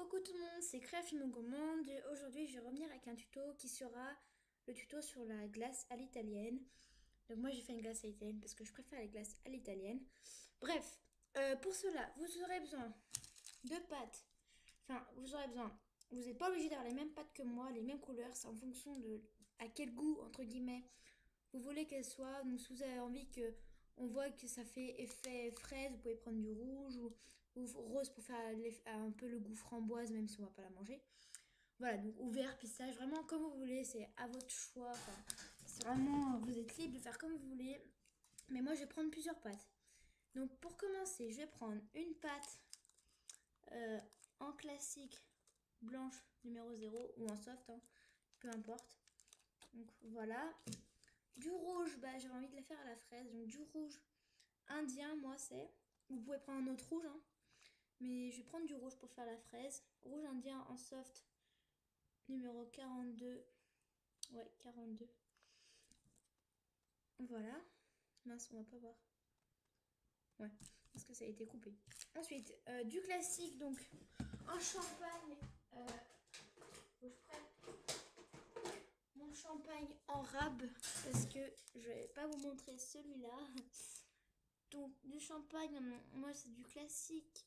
Coucou tout le monde, c'est Créafimo Gourmande. Aujourd'hui, je vais revenir avec un tuto qui sera le tuto sur la glace à l'italienne. Donc moi, j'ai fait une glace à l'italienne parce que je préfère les glaces à l'italienne. Bref, pour cela, vous aurez besoin de pâtes. Enfin, vous aurez besoin. Vous n'êtes pas obligé d'avoir les mêmes pâtes que moi, les mêmes couleurs. C'est en fonction de à quel goût, entre guillemets, vous voulez qu'elles soient. Donc si vous avez envie que on voit que ça fait effet fraise, vous pouvez prendre du rouge ou rose pour faire un peu le goût framboise, même si on va pas la manger. Voilà, donc ou vert, pistache, vraiment comme vous voulez, c'est à votre choix. Enfin, c'est vraiment, vous êtes libre de faire comme vous voulez. Mais moi, je vais prendre plusieurs pâtes. Donc pour commencer, je vais prendre une pâte euh, en classique blanche numéro 0 ou en soft, hein, peu importe. Donc voilà. Du rouge, bah, j'avais envie de la faire à la fraise. Donc du rouge indien, moi c'est. Vous pouvez prendre un autre rouge, hein. Mais je vais prendre du rouge pour faire la fraise. Rouge indien en soft, numéro 42. Ouais, 42. Voilà. Mince, on va pas voir. Ouais, parce que ça a été coupé. Ensuite, du classique, donc en champagne. Faut que je prenne mon champagne en rab parce que je vais pas vous montrer celui-là. Donc du champagne, moi c'est du classique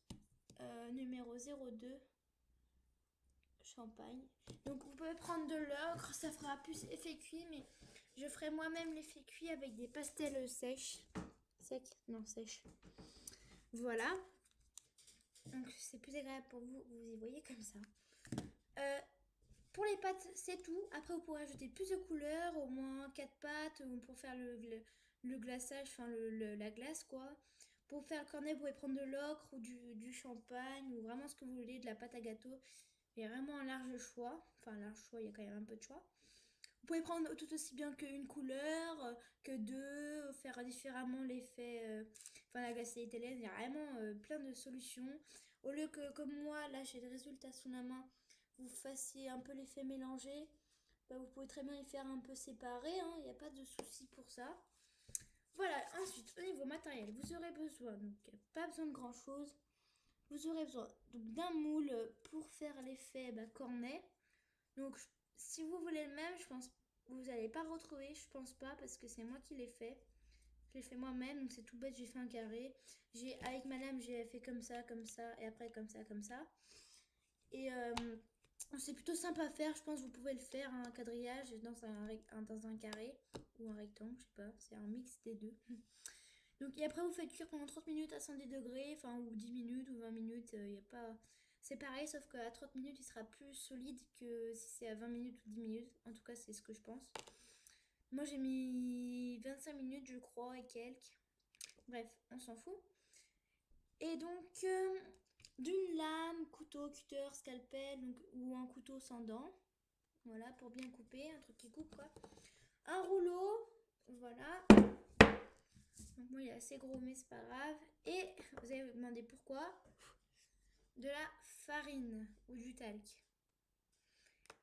numéro 02 champagne. Donc vous pouvez prendre de l'ocre, ça fera plus effet cuit, mais je ferai moi-même l'effet cuit avec des pastels sèches. Secs? Non, sèches. Voilà. Donc c'est plus agréable pour vous, vous y voyez comme ça. Pour les pâtes, c'est tout. Après, vous pourrez ajouter plus de couleurs, au moins 4 pâtes pour faire le glaçage, enfin la glace quoi. Pour faire le cornet, vous pouvez prendre de l'ocre ou du champagne ou vraiment ce que vous voulez, de la pâte à gâteau. Il y a vraiment un large choix. Enfin, un large choix, il y a quand même un peu de choix. Vous pouvez prendre tout aussi bien qu'une couleur, que deux, faire différemment l'effet. Enfin, la glace italienne, il y a vraiment plein de solutions. Au lieu que, comme moi, là, j'ai le résultat sous la main, vous fassiez un peu l'effet mélangé, bah, vous pouvez très bien les faire un peu séparés, hein, il n'y a pas de souci pour ça. Voilà, ensuite, au niveau matériel, vous aurez besoin, donc pas besoin de grand chose. Vous aurez besoin d'un moule pour faire l'effet cornet. Donc, si vous voulez le même, je pense vous n'allez pas retrouver, je pense pas, parce que c'est moi qui l'ai fait. Je l'ai fait moi-même, donc c'est tout bête, j'ai fait un carré. Avec madame, j'ai fait comme ça, et après comme ça, comme ça. Et c'est plutôt simple à faire, je pense que vous pouvez le faire, un quadrillage dans un carré ou un rectangle, je sais pas, c'est un mix des deux. Donc, et après, vous faites cuire pendant 30 minutes à 110 degrés, enfin, ou 10 minutes, ou 20 minutes, y a pas... C'est pareil, sauf qu'à 30 minutes, il sera plus solide que si c'est à 20 minutes ou 10 minutes. En tout cas, c'est ce que je pense. Moi, j'ai mis 25 minutes, je crois, et quelques. Bref, on s'en fout. Et donc, d'une lame, couteau, cutter, scalpel, donc, ou un couteau sans dents. Voilà, pour bien couper, un truc qui coupe, quoi. Un rouleau, voilà. Donc moi il est assez gros mais c'est pas grave. Et vous allez vous demander pourquoi. De la farine ou du talc.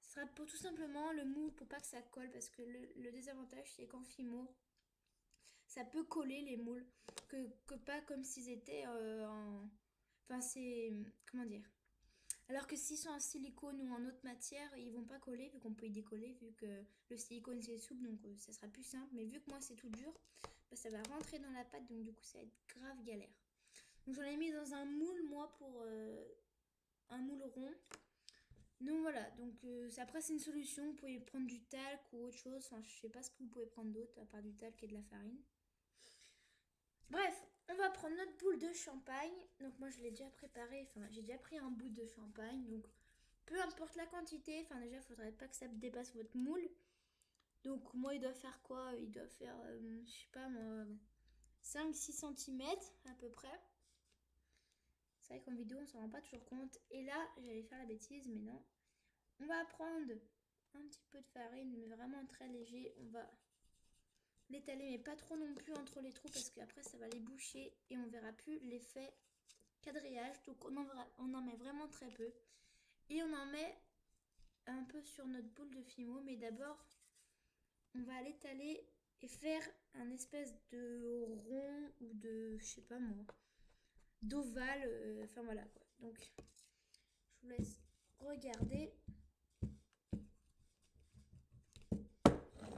Ce sera pour tout simplement le moule pour pas que ça colle parce que le désavantage c'est qu'en fimo ça peut coller les moules que pas comme s'ils étaient en... Enfin c'est... Comment dire? Alors que s'ils sont en silicone ou en autre matière, ils vont pas coller vu qu'on peut y décoller vu que le silicone c'est souple donc ça sera plus simple. Mais vu que moi c'est tout dur, bah, ça va rentrer dans la pâte donc du coup ça va être grave galère. Donc j'en ai mis dans un moule moi pour un moule rond. Donc voilà, donc après c'est une solution, vous pouvez prendre du talc ou autre chose, enfin je sais pas ce que vous pouvez prendre d'autre à part du talc et de la farine. Bref, on va prendre notre boule de champagne. Donc moi je l'ai déjà préparé, enfin j'ai déjà pris un bout de champagne. Donc peu importe la quantité, enfin déjà il faudrait pas que ça dépasse votre moule. Donc moi il doit faire quoi? Il doit faire, je sais pas moi, 5-6 cm à peu près. C'est vrai qu'en vidéo on s'en rend pas toujours compte. Et là j'allais faire la bêtise mais non. On va prendre un petit peu de farine mais vraiment très léger. On va l'étaler mais pas trop non plus entre les trous parce qu'après ça va les boucher et on verra plus l'effet quadrillage. Donc on en met vraiment très peu et on en met un peu sur notre boule de fimo, mais d'abord on va l'étaler et faire un espèce de rond ou de, je sais pas moi, d'ovale, enfin voilà quoi. Donc je vous laisse regarder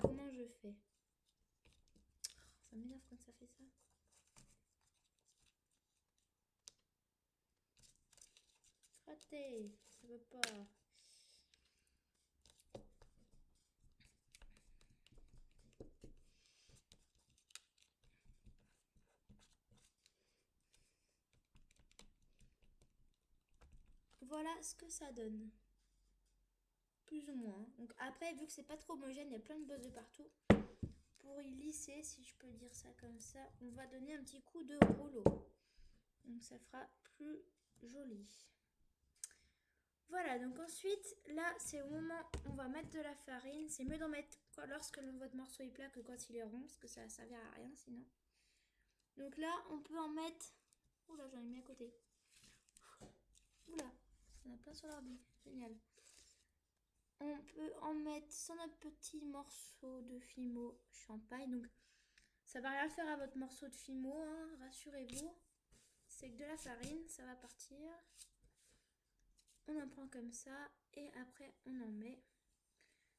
comment je fais. Ça m'énerve quand ça fait ça. Raté, ça veut pas. Voilà ce que ça donne. Plus ou moins. Donc après, vu que c'est pas trop homogène, il y a plein de bosses de partout. Pour y lisser, si je peux dire ça comme ça, on va donner un petit coup de rouleau. Donc ça fera plus joli. Voilà, donc ensuite, là, c'est au moment où on va mettre de la farine. C'est mieux d'en mettre lorsque votre morceau est plat que quand il est rond, parce que ça ne servira à rien sinon. Donc là, on peut en mettre... Oula, j'en ai mis à côté. Oula, il y en a plein sur l'ordi. Génial. On peut en mettre sur notre petit morceau de fimo champagne. Donc, ça va rien faire à votre morceau de fimo, hein, rassurez-vous. C'est que de la farine, ça va partir. On en prend comme ça et après on en met.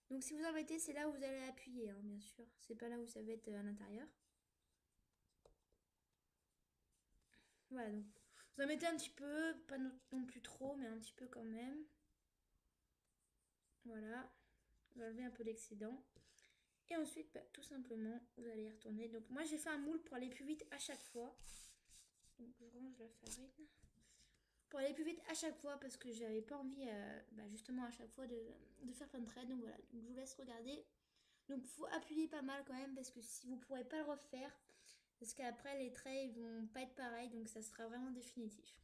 Donc si vous en mettez, c'est là où vous allez appuyer, hein, bien sûr. C'est pas là où ça va être à l'intérieur. Voilà, donc vous en mettez un petit peu, pas non plus trop, mais un petit peu quand même. Voilà, vous enlevez un peu l'excédent. Et ensuite, bah, tout simplement, vous allez y retourner. Donc moi, j'ai fait un moule pour aller plus vite à chaque fois. Donc je range la farine. Pour aller plus vite à chaque fois, parce que j'avais pas envie, justement, à chaque fois de faire plein de traits. Donc voilà, donc je vous laisse regarder. Donc faut appuyer pas mal quand même, parce que si vous pourrez pas le refaire, parce qu'après les traits ils vont pas être pareils, donc ça sera vraiment définitif.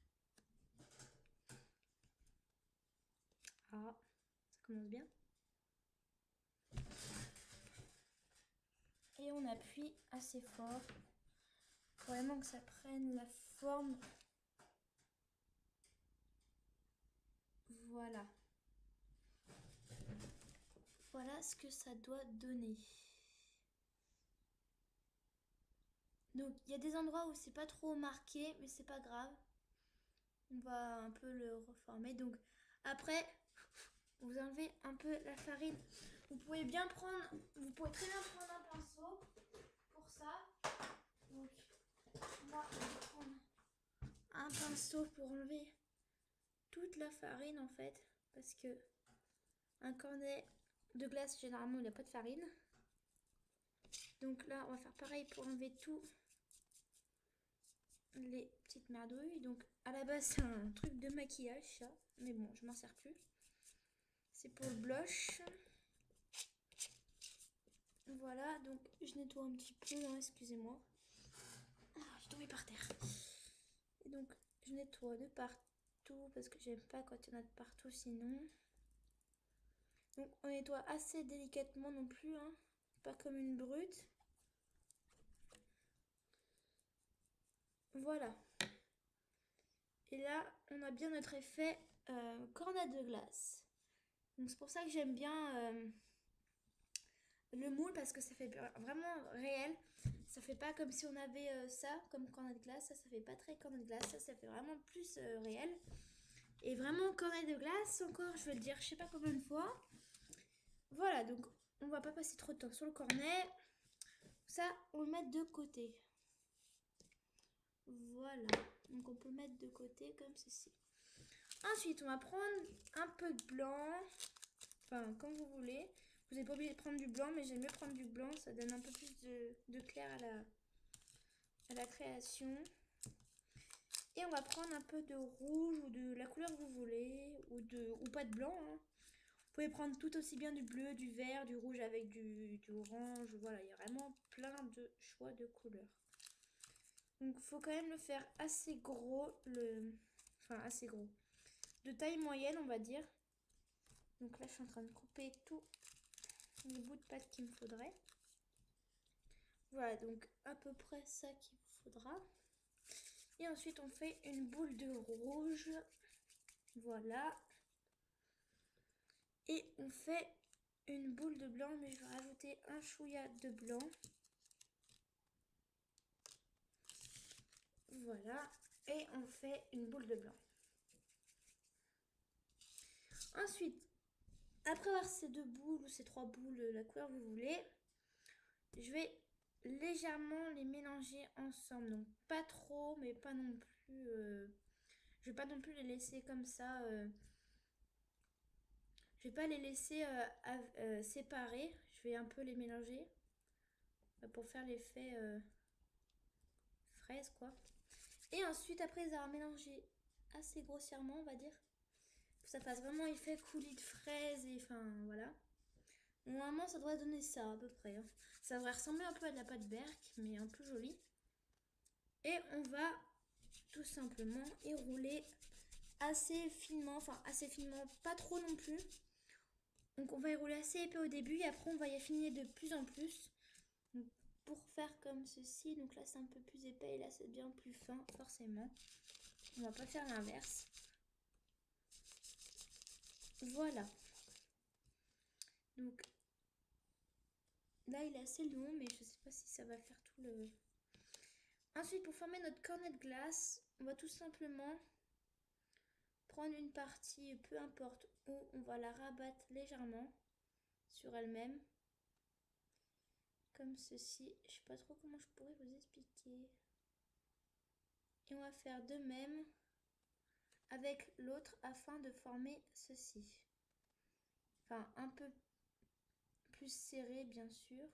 Ah, ça commence bien. Et on appuie assez fort pour vraiment que ça prenne la forme. Voilà. Voilà ce que ça doit donner. Donc il y a des endroits où c'est pas trop marqué, mais c'est pas grave. On va un peu le reformer. Donc après, vous enlevez un peu la farine. Vous pouvez très bien prendre un pinceau pour ça. Donc moi je vais prendre un pinceau pour enlever toute la farine en fait, parce que un cornet de glace généralement il n'y a pas de farine. Donc là on va faire pareil pour enlever tout les petites merdouilles. Donc à la base c'est un truc de maquillage ça, mais bon je m'en sers plus. C'est pour le blush. Voilà, donc je nettoie un petit peu, hein, excusez-moi. Ah, j'ai tombé par terre. Et donc je nettoie de partout parce que j'aime pas quand il y en a de partout sinon. Donc on nettoie assez délicatement non plus, hein, pas comme une brute. Voilà. Et là, on a bien notre effet cornet de glace. Donc c'est pour ça que j'aime bien le moule parce que ça fait vraiment réel. Ça fait pas comme si on avait ça comme cornet de glace. Ça fait pas très cornet de glace. Ça fait vraiment plus réel. Et vraiment cornet de glace encore, je vais le dire je sais pas combien de fois. Voilà, donc on va pas passer trop de temps sur le cornet. Ça, on le met de côté. Voilà, donc on peut le mettre de côté comme ceci. Ensuite, on va prendre un peu de blanc, enfin comme vous voulez. Vous n'êtes pas obligé de prendre du blanc, mais j'aime mieux prendre du blanc, ça donne un peu plus de clair à la création. Et on va prendre un peu de rouge ou de la couleur que vous voulez, ou pas de blanc, hein. Vous pouvez prendre tout aussi bien du bleu, du vert, du rouge avec du orange. Voilà, il y a vraiment plein de choix de couleurs. Donc il faut quand même le faire assez gros, enfin assez gros. De taille moyenne on va dire. Donc là je suis en train de couper tous les bouts de pâte qu'il me faudrait. Voilà, donc à peu près ça qu'il vous faudra. Et ensuite on fait une boule de rouge. Voilà. Et on fait une boule de blanc, mais je vais rajouter un chouïa de blanc. Voilà. Et on fait une boule de blanc. Ensuite, après avoir ces 2 boules ou ces 3 boules, la couleur que vous voulez, je vais légèrement les mélanger ensemble. Donc pas trop, mais pas non plus... je vais pas non plus les laisser comme ça. Je vais pas les laisser séparés. Je vais un peu les mélanger pour faire l'effet fraise, quoi. Et ensuite, après les avoir mélangés assez grossièrement, on va dire, que ça fasse vraiment effet coulis de fraise et enfin voilà. Normalement, ça devrait donner ça à peu près, hein. Ça devrait ressembler un peu à de la pâte berk, mais un peu joli. Et on va tout simplement enrouler assez finement, enfin assez finement, pas trop non plus. Donc on va enrouler assez épais au début et après on va y affiner de plus en plus. Donc, pour faire comme ceci, donc là c'est un peu plus épais et là c'est bien plus fin forcément. On va pas faire l'inverse. Voilà. Donc là il est assez long mais je sais pas si ça va faire tout le... Ensuite pour former notre cornet de glace, on va tout simplement prendre une partie, peu importe où, on va la rabattre légèrement sur elle-même. Comme ceci. Je sais pas trop comment je pourrais vous expliquer. Et on va faire de même avec l'autre afin de former ceci. Enfin, un peu plus serré, bien sûr.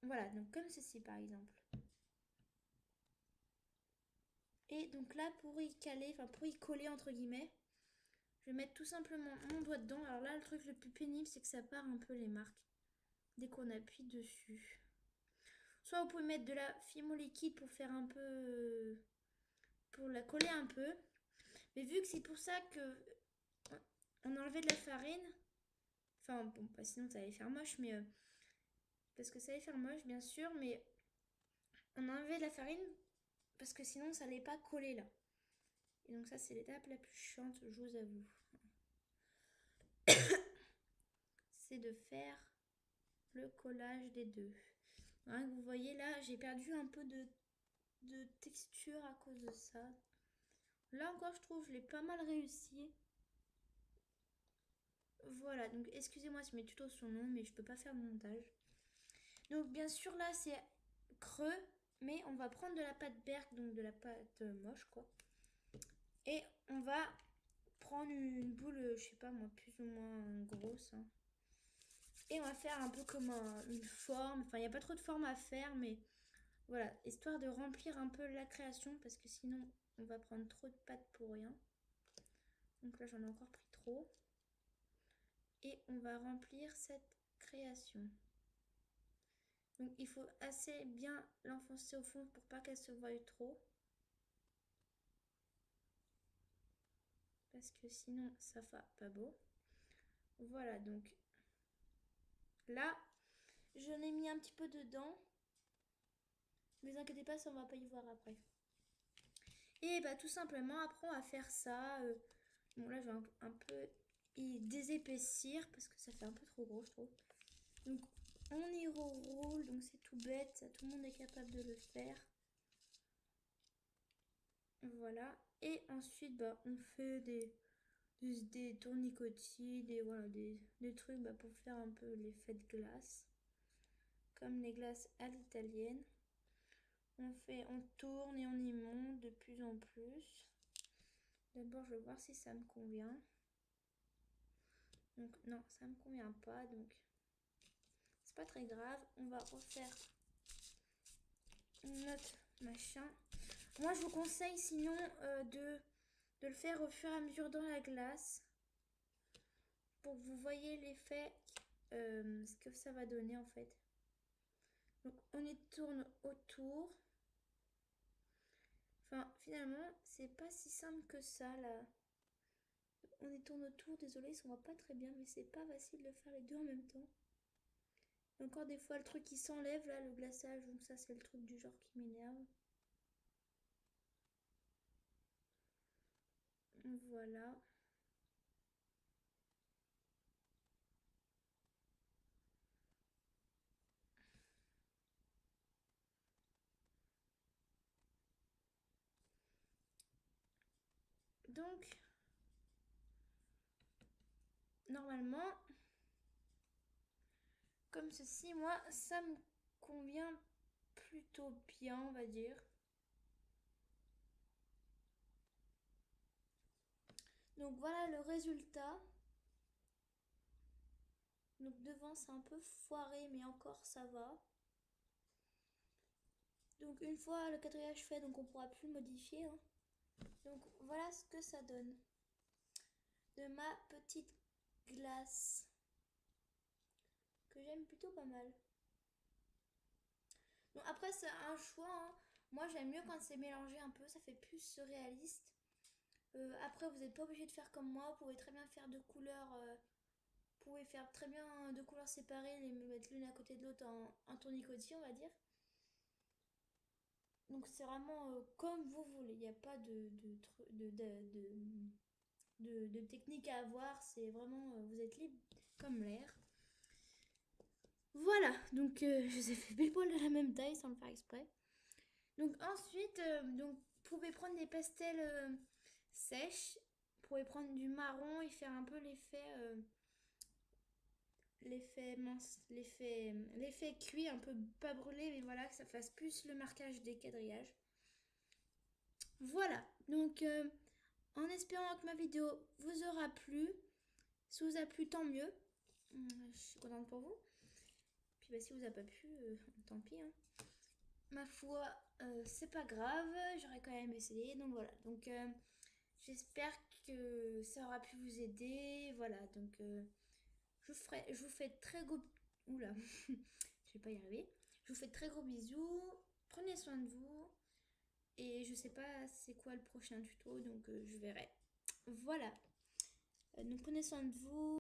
Voilà, donc comme ceci, par exemple. Et donc là, pour y caler, enfin pour y coller, entre guillemets, je vais mettre tout simplement mon doigt dedans. Alors là, le truc le plus pénible, c'est que ça part un peu les marques dès qu'on appuie dessus. Soit vous pouvez mettre de la fimo liquide pour faire un peu... pour la coller un peu. Mais vu que c'est pour ça que on enlevait de la farine, enfin bon, bah sinon ça allait faire moche, mais parce que ça allait faire moche bien sûr, mais on enlevait de la farine parce que sinon ça allait pas coller là. Et donc ça c'est l'étape la plus chiante, je vous avoue. C'est de faire le collage des deux. Hein, vous voyez là, j'ai perdu un peu de texture à cause de ça. Là encore, je trouve, je l'ai pas mal réussi. Voilà, donc excusez-moi si mes tutos sont longs, mais je peux pas faire de montage. Donc bien sûr là c'est creux, mais on va prendre de la pâte berk, donc de la pâte moche quoi. Et on va prendre une boule, je sais pas moi, plus ou moins grosse, hein. Et on va faire un peu comme une forme, enfin il n'y a pas trop de forme à faire, mais voilà, histoire de remplir un peu la création, parce que sinon on va prendre trop de pâte pour rien. Donc là j'en ai encore pris trop. Et on va remplir cette création. Donc il faut assez bien l'enfoncer au fond pour pas qu'elle se voie trop. Parce que sinon ça fait pas beau. Voilà, donc là, j'en ai mis un petit peu dedans. Ne vous inquiétez pas, ça on va pas y voir après. Et bah tout simplement, après on va faire ça. Bon là je vais un peu y désépaissir parce que ça fait un peu trop gros je trouve. Donc on y roule, donc c'est tout bête, ça, tout le monde est capable de le faire. Voilà. Et ensuite bah, on fait des tournicotis, voilà, des trucs bah, pour faire un peu l'effet de glace. Comme les glaces à l'italienne. On tourne et on y monte de plus en plus. D'abord, je vais voir si ça me convient. Donc, non, ça me convient pas. Donc, c'est pas très grave. On va refaire notre machin. Moi, je vous conseille sinon de le faire au fur et à mesure dans la glace. Pour que vous voyez l'effet, ce que ça va donner en fait. Donc, on y tourne autour. Enfin, finalement, c'est pas si simple que ça, là. On y tourne autour, désolé, ça va pas très bien, mais c'est pas facile de faire les deux en même temps. Et encore des fois, le truc qui s'enlève, là, le glaçage, donc ça, c'est le truc du genre qui m'énerve. Voilà. Donc, normalement, comme ceci, moi, ça me convient plutôt bien, on va dire. Donc voilà le résultat. Donc devant c'est un peu foiré mais encore ça va. Donc une fois le quadrillage fait, donc on pourra plus le modifier, hein. Donc voilà ce que ça donne de ma petite glace que j'aime plutôt pas mal. Donc après c'est un choix, hein. Moi j'aime mieux quand c'est mélangé un peu, ça fait plus surréaliste. Après vous n'êtes pas obligé de faire comme moi, vous pouvez très bien faire deux couleurs. Vous pouvez faire très bien deux couleurs séparées, les mettre l'une à côté de l'autre en tournicotis, on va dire. Donc c'est vraiment comme vous voulez. Il n'y a pas de technique à avoir. C'est vraiment, vous êtes libre comme l'air. Voilà, donc je les ai fait pile poil de la même taille sans le faire exprès. Donc ensuite, donc, vous pouvez prendre des pastels sèches. Vous pouvez prendre du marron et faire un peu l'effet mince, l'effet cuit, un peu pas brûlé, mais voilà, que ça fasse plus le marquage des quadrillages. Voilà, donc en espérant que ma vidéo vous aura plu. Si vous a plu, tant mieux. Je suis contente pour vous. Puis bah, si vous a pas plu, tant pis, hein. Ma foi, c'est pas grave, j'aurais quand même essayé. Donc voilà, donc j'espère que ça aura pu vous aider. Voilà, donc je vous fais très gros... Oula, je vais pas y arriver. Je vous fais de très gros bisous. Prenez soin de vous. Et je sais pas c'est quoi le prochain tuto, donc je verrai. Voilà. Donc prenez soin de vous.